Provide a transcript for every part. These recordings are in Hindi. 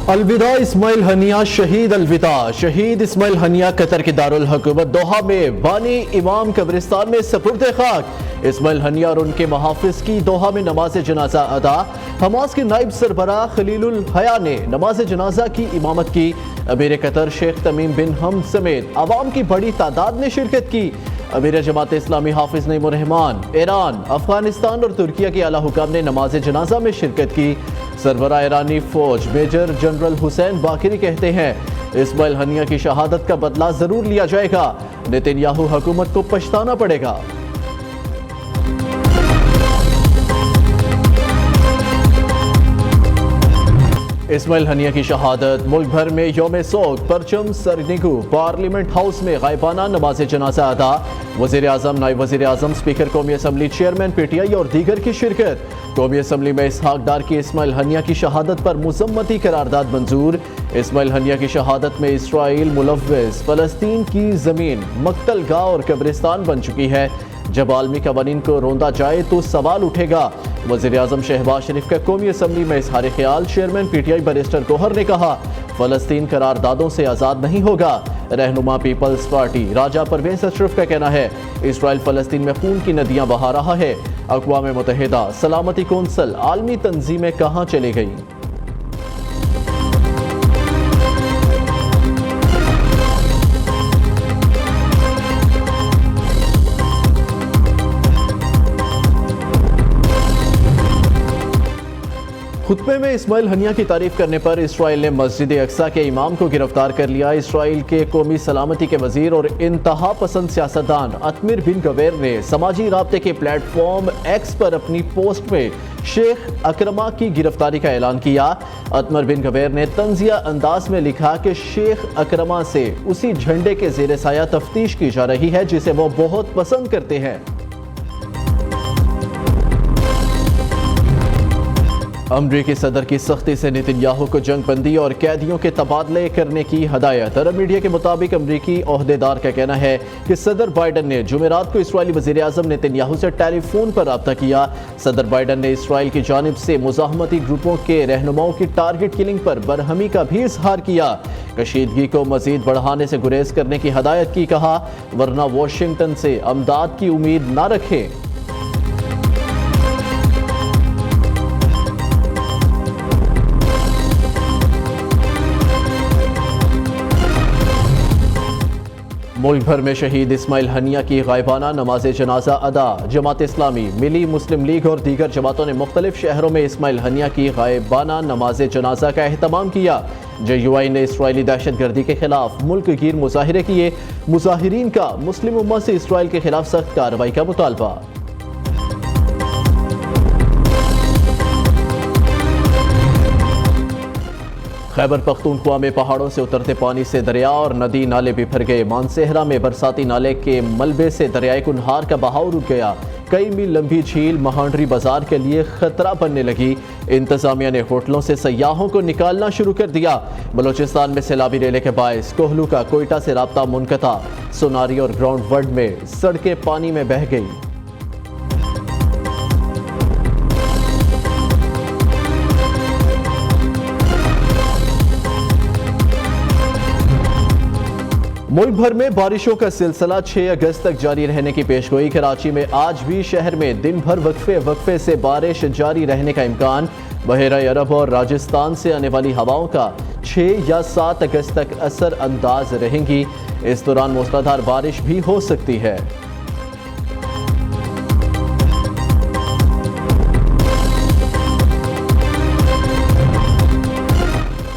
अलविदा इस्माइल हनिया शहीद। अलविदा शहीद इस्माइल हनिया कतर के दारुल हुकूमत दोहा में बानी इमाम कब्रिस्तान में सपुर्द खाक। इस्माइल हनिया और उनके मुहाफिज की दोहा में नमाज जनाजा अदा। हमास के नाइब सरबराह खलीलुल हया ने नमाज जनाजा की इमामत की। अमीर कतर शेख तमीम बिन हमद समेत अवाम की बड़ी तादाद ने शिरकत की। अमीर जमात इस्लामी हाफिज नईमुर रहमान, ईरान, अफगानिस्तान और तुर्किया के आला हुकाम ने नमाज जनाजा में शिरकत की। सरबराह ईरानी फौज मेजर जनरल हुसैन बाकिरी कहते हैं इस्माइल हनिया की शहादत का बदला जरूर लिया जाएगा। नेतन्याहू हुकूमत को पछताना पड़ेगा। इस्माइल हनिया की शहादत, मुल्क भर में यौम सोग, परचम सरनिगू। पार्लियामेंट हाउस में गायबाना नमाज जनाजा अदा। वज़ीर आज़म, नायब वज़ीर आज़म, स्पीकर कौमी असम्बली, चेयरमैन PTI और दीगर की शिरकत। कौमी असम्बली में इसहाक डार की इस्माइल हनिया की शहादत पर मुज़म्मती करारदाद मंजूर। इस्माइल हनिया की शहादत में इसराइल मुलव्विस फ़लस्तीन की ज़मीन मक्तलगाह और कब्रिस्तान बन चुकी है। जब आलमी कवानीन को रोंदा जाए तो सवाल उठेगा। वज़ीर आज़म शहबाज शरीफ का कौमी असम्बली में इजहार ख्याल। चेयरमैन PTI बैरिस्टर गौहर ने कहा फ़लस्तीन करारदादों से आज़ाद नहीं होगा। रहनुमा पीपल्स पार्टी राजा परवेज़ अशरफ का कहना है इसराइल फ़लस्तीन में खून की नदियाँ बहा रहा है। अक़वाम मुत्तहिदा सलामती कौंसल आलमी तंजीमें कहाँ चली गई। खुतबे में इस्माइल हनिया की तारीफ करने पर इसराइल ने मस्जिद अक्सा के इमाम को गिरफ्तार कर लिया। इसराइल के कौमी सलामती के वजीर और इंतहा पसंद सियासतदान अतमिर बिन गवेर ने समाजी राब्ते के प्लेटफॉर्म X पर अपनी पोस्ट में शेख अकरमा की गिरफ्तारी का ऐलान किया। अतमिर बिन गवेर ने तंजिया अंदाज में लिखा कि शेख अकरमा से उसी झंडे के ज़ेर साया तफ्तीश की जा रही है जिसे वो बहुत पसंद करते हैं। अमरीकी सदर की सख्ती से नेतन्याहू को जंग बंदी और कैदियों के तबादले करने की हदायत। अरब मीडिया के मुताबिक अमरीकी ओहदेदार का कहना है कि सदर बाइडन ने जुमेरात को इसराइली वज़ीर आज़म नेतन्याहू से टेलीफोन पर रब्ता किया। सदर बाइडन ने इसराइल की जानिब से मुज़ाहमती ग्रुपों के रहनुमाओं की टारगेट किलिंग पर बरहमी का भी इजहार किया। कशीदगी को मजीद बढ़ाने से गुरेज करने की हदायत की। कहा वरना वाशिंगटन से अमदाद की उम्मीद न रखें। मुल्क भर में शहीद इस्माइल हनिया की गायबाना नमाज जनाजा अदा। जमात इस्लामी, मिली मुस्लिम लीग और दीगर जमातों ने मुख्तलिफ शहरों में इस्माइल हनिया की गायबाना नमाज जनाजा का एहतमाम किया। JUI ने इसराइली दहशत गर्दी के खिलाफ मुल्क गिर मुजाहिरे किए। मुजाहिरीन का मुस्लिम उम्मा से इसराइल के खिलाफ सख्त कार्रवाई का मुतालबा। खैबर पख्तूनख्वा में पहाड़ों से उतरते पानी से दरिया और नदी नाले बिफर गए। मानसेहरा में बरसाती नाले के मलबे से दरियाए कुनहार का बहाव रुक गया। कई मील लंबी झील महांडरी बाजार के लिए खतरा बनने लगी। इंतजामिया ने होटलों से सयाहों को निकालना शुरू कर दिया। बलोचिस्तान में सैलाबी रेले के बायस कोहलू का कोयटा से राब्ता मुनक़ता। सोनारी और ग्राउंड वर्ड में सड़कें पानी में बह गई। मुल्क भर में बारिशों का सिलसिला 6 अगस्त तक जारी रहने की पेशगोई। कराची में आज भी शहर में दिन भर वक्फे से बारिश जारी रहने का इम्कान। बहरा अरब और राजस्थान से आने वाली हवाओं का 6 या 7 अगस्त तक असर अंदाज रहेंगी। इस दौरान मूसलाधार बारिश भी हो सकती है।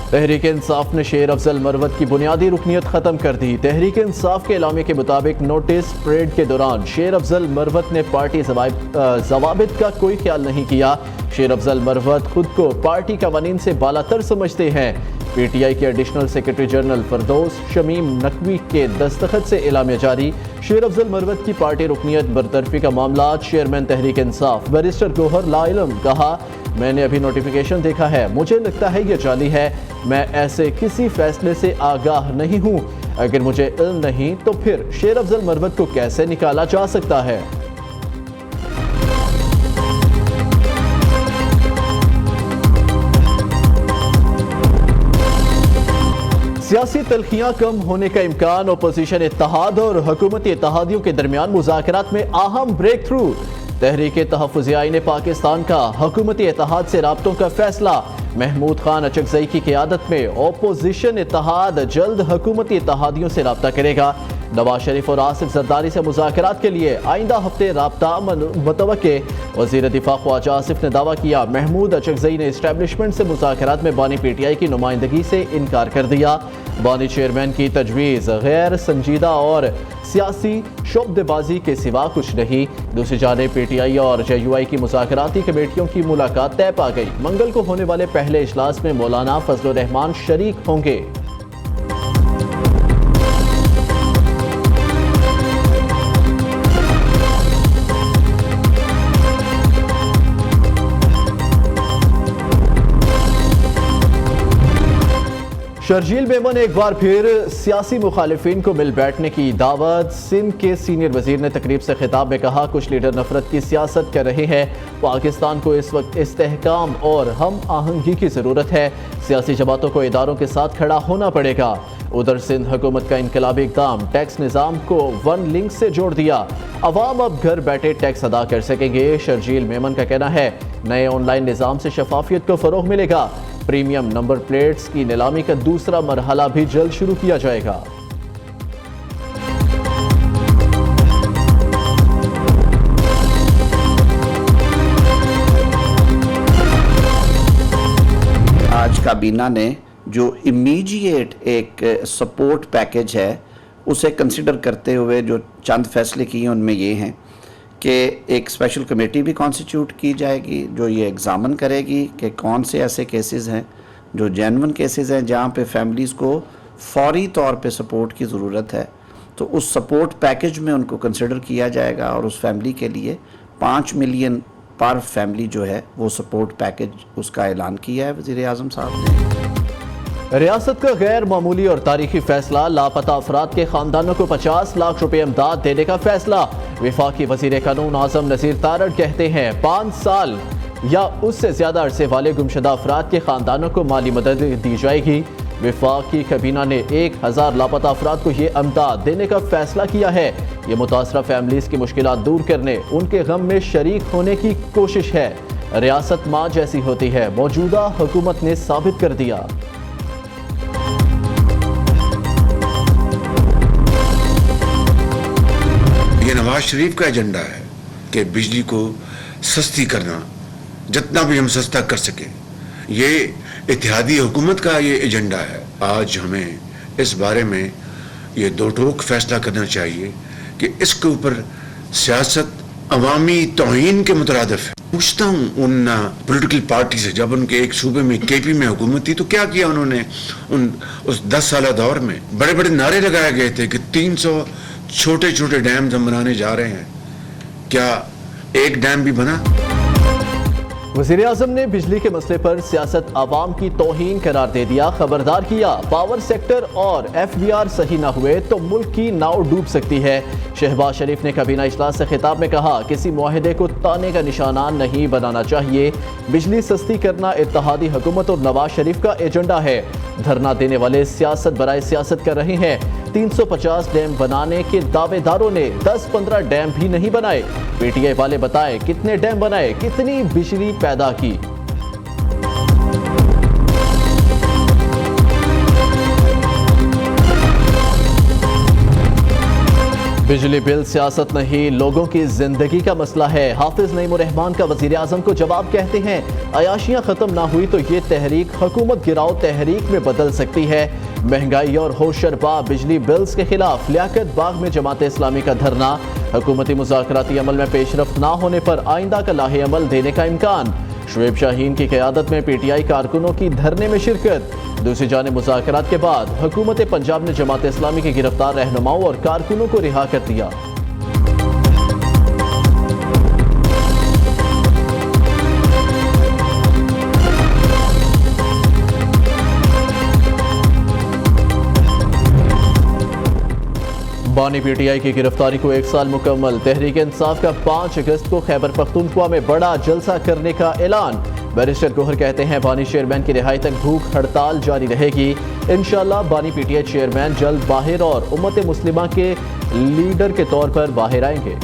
तहरीक इंसाफ ने शेर अफजल मरवत की बुनियादी रुकनियत ख़त्म कर दी। तहरीक इंसाफ के एलामे के मुताबिक नोटिस परेड के दौरान शेर अफजल मरवत ने पार्टी जवाबित का कोई ख्याल नहीं किया। शेर अफजल मरवत खुद को पार्टी कवानीन से बालातर समझते हैं। PTI के additional secretary general Firdous Shamim Naqvi के दस्तखत से एलामिया जारी। शेर अफजल मरवत की पार्टी रुकनियत बरतरफी का मामला। चेयरमैन तहरीक इंसाफ बैरिस्टर गौहर लाइलम कहा मैंने अभी नोटिफिकेशन देखा है, मुझे लगता है ये जाली है। मैं ऐसे किसी फैसले से आगाह नहीं हूँ। अगर मुझे इल्म नहीं तो फिर शेर अफजल मरवत को कैसे निकाला जा सकता है। सियासी तलखियां कम होने का इम्कान, अपोजिशन इत्तेहाद और हुकूमती इत्तेहादियों के दरमियान मुज़ाकरात में अहम ब्रेक थ्रू। तहरीक तहफ़्फ़ुज़ आईन पाकिस्तान का हुकूमती इत्तेहाद से राब्तों का फैसला। महमूद खान अचकज़ई की क़यादत में अपोजिशन इत्तेहाद जल्द हुकूमती इत्तेहादियों से रब्ता करेगा। नवाज शरीफ और आसिफ जरदारी से मुज़ाकरात के लिए आइंदा हफ्ते रब्ता मुतवक्के। वज़ीर दिफा ख्वाजा आसिफ ने दावा किया, महमूद अचकज़ई ने इस्टेब्लिशमेंट से मुज़ाकरात में बानी PTI की नुमाइंदगी से इनकार कर दिया। बानी चेयरमैन की तजवीज़ गैर संजीदा और सियासी शोबदेबाजी के सिवा कुछ नहीं। दूसरी जानिब PTI और JUI की मुज़ाकराती कमेटियों की मुलाकात तय पा गई। मंगल को होने वाले पहले इजलास में मौलाना फजलुर रहमान शरीक होंगे। शर्जील मेमन ने एक बार फिर सियासी मुखालिफिन को मिल बैठने की दावत। सिंध के सीनियर वजीर ने तकरीब से खिताब में कहा, कुछ लीडर नफरत की सियासत कर रहे हैं। पाकिस्तान को इस वक्त इस्तेहकाम और हम आहंगी की ज़रूरत है। सियासी जमातों को इदारों के साथ खड़ा होना पड़ेगा। उधर सिंध हुकूमत का इनकलाबी इक़दाम, टैक्स निज़ाम को वन लिंक से जोड़ दिया। अवाम अब घर बैठे टैक्स अदा कर सकेंगे। शर्जील मेमन का कहना है, नए ऑनलाइन निज़ाम से शफाफियत को फ़रोग़ मिलेगा। प्रीमियम नंबर प्लेट्स की नीलामी का दूसरा मरहला भी जल्द शुरू किया जाएगा। आज काबीना ने जो इमीडिएट एक सपोर्ट पैकेज है उसे कंसिडर करते हुए जो चंद फैसले किए उनमें ये हैं कि एक स्पेशल कमेटी भी कॉन्स्टिट्यूट की जाएगी जो ये एग्ज़ामिन करेगी कि कौन से ऐसे केसेस हैं जो जेन्युइन केसेस हैं जहाँ पे फैमिलीज़ को फौरी तौर पे सपोर्ट की ज़रूरत है। तो उस सपोर्ट पैकेज में उनको कंसिडर किया जाएगा और उस फैमिली के लिए 5 मिलियन पर फैमिली जो है वो सपोर्ट पैकेज उसका ऐलान किया है वज़ीर आज़म साहब ने। रियासत का गैर मामूली और तारीखी फैसला, लापता अफराद के खानदानों को 50 लाख रुपए इमदाद देने का फैसला। वफाकी वज़ीर कानून आज़म नज़ीर तारड़ कहते हैं, 5 साल या उससे ज्यादा अरसे वाले गुमशुदा अफराद के खानदानों को माली मदद दी जाएगी। वफाकी काबीना ने 1000 लापता अफराद को ये इमदाद देने का फैसला किया है। ये मुतासरा फैमिलीज की मुश्किलात दूर करने, उनके गम में शरीक होने की कोशिश है। रियासत माँ जैसी होती है, मौजूदा हुकूमत ने साबित कर दिया। ये नवाज शरीफ का एजेंडा है कि बिजली को सस्ती करना, जितना भी हम सस्ता कर सकें। ये इत्तेहादी हुकूमत का ये एजेंडा है। आज हमें इस बारे में ये दो टोक फैसला करना चाहिए कि इसके ऊपर सियासत अवामी तौहीन के मुतरादिफ है। पूछता हूँ उन पॉलिटिकल पार्टी से, जब उनके एक सूबे में KP में हुकूमत थी तो क्या किया उन्होंने? उस 10 साल दौर में बड़े बड़े नारे लगाए गए थे कि 300 छोटे छोटे डैम हम बनाने जा रहे हैं। क्या एक डैम भी बना? वज़ीर आज़म ने बिजली के मसले पर सियासत आवाम की तौहीन करार दे दिया। खबरदार किया, पावर सेक्टर और FBR सही ना हुए तो मुल्क की नाव डूब सकती है। शहबाज शरीफ ने काबीना इजलास से खिताब में कहा, किसी मुआहदे को ताने का निशाना नहीं बनाना चाहिए। बिजली सस्ती करना इत्तेहादी हुकूमत और नवाज शरीफ का एजेंडा है। धरना देने वाले सियासत बराए सियासत कर रहे हैं। 350 डैम बनाने के दावेदारों ने 10-15 डैम भी नहीं बनाए। PTI वाले बताएं कितने डैम बनाए, कितनी बिजली पैदा की। बिजली बिल सियासत नहीं, लोगों की जिंदगी का मसला है। हाफिज नईमुर रहमान का वजीर आजम को जवाब, कहते हैं अयाशियां खत्म ना हुई तो ये तहरीक हुकूमत गिराओ तहरीक में बदल सकती है। महंगाई और होशरबा बिजली बिल्स के खिलाफ लियाकत बाग में जमात इस्लामी का धरना। हुकूमती मुज़ाकराती अमल में पेशरफ्त ना होने पर आइंदा का लाहे अमल देने का इम्कान। शुएब शाहीन की क़यादत में PTI कारकुनों की धरने में शिरकत। दूसरी जानिब मुज़ाकरात के बाद हुकूमत पंजाब ने जमात इस्लामी के गिरफ्तार रहनुमाओं और कारकुनों को रिहा कर दिया। बानी PTI की गिरफ्तारी को 1 साल मुकम्मल। तहरीक इंसाफ का 5 अगस्त को खैबर पख्तूनख्वा में बड़ा जलसा करने का ऐलान। बैरिस्टर गोहर कहते हैं बानी चेयरमैन की रिहाई तक भूख हड़ताल जारी रहेगी। इंशाअल्लाह बानी पीटीआई चेयरमैन जल्द बाहर और उम्मत मुस्लिमा के लीडर के तौर पर बाहर आएंगे।